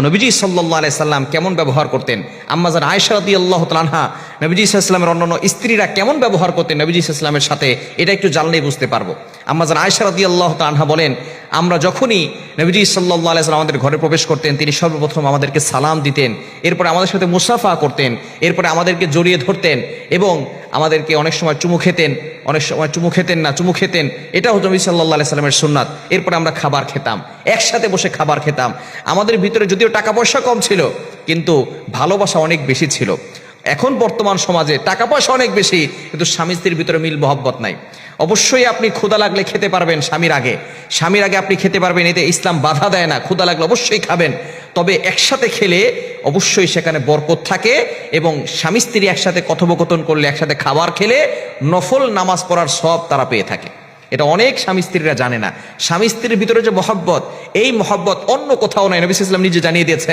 নবীজি সাল্লাল্লাহু আলাইহি সাল্লাম কেমন ব্যবহার করতেন, আম্মাজান আয়েশা রাদিয়াল্লাহু তাআলা আনহা নবীজি সাল্লাল্লাহু আলাইহি সাল্লামের অন্যান্য স্ত্রীরা কেমন ব্যবহার করতেন নবীজি সাল্লাল্লাহু আলাইহি সাল্লামের সাথে, এটা একটু জানলেই বুঝতে পারবো। আম্মাজান আয়েশা রাদিয়াল্লাহু তাআলা আনহা বলেন, আমরা যখনই নবীজি সাল্লাল্লাহু আলাইহি সাল্লাম আমাদের ঘরে প্রবেশ করতেন, তিনি সর্বপ্রথম আমাদেরকে সালাম দিতেন, এরপরে আমাদের সাথে মুসাফা করতেন, এরপরে আমাদেরকে জড়িয়ে ধরতেন এবং আমাদেরকে অনেক সময় চুমু খেতেন, অনেক সময় চুমু খেতেন। এটা হচ্ছে নবী সাল্লাল্লাহু আলাইহি সাল্লামের সুন্নাত। এরপরে আমরা খাবার খেতাম, একসাথে বসে খাবার খেতাম। আমাদের ভিতরে যদিও টাকা পয়সা কম ছিল, কিন্তু ভালোবাসা অনেক বেশি ছিল। এখন বর্তমান সমাজে টাকা পয়সা অনেক বেশি, কিন্তু স্বামী স্ত্রীর ভিতরে মিল মহব্বত নাই। অবশ্যই আপনি ক্ষুধা লাগলে খেতে পারবেন স্বামীর আগে আপনি খেতে পারবেন, এতে ইসলাম বাধা দেয় না। ক্ষুধা লাগলে অবশ্যই খাবেন, তবে একসাথে খেলে অবশ্যই সেখানে বরকত থাকে এবং স্বামী স্ত্রী একসাথে কথোপকথন করলে, একসাথে খাবার খেলে নফল নামাজ পড়ার সওয়াব তারা পেয়ে থাকে। এটা অনেক স্বামী স্ত্রীরা জানে না। স্বামী স্ত্রীর ভিতরে যে মহব্বত, এই মহব্বত অন্য কোথাও নাই। নবী সাল্লাল্লাহু আলাইহি ওয়াসাল্লাম নিজে জানিয়ে দিয়েছেন।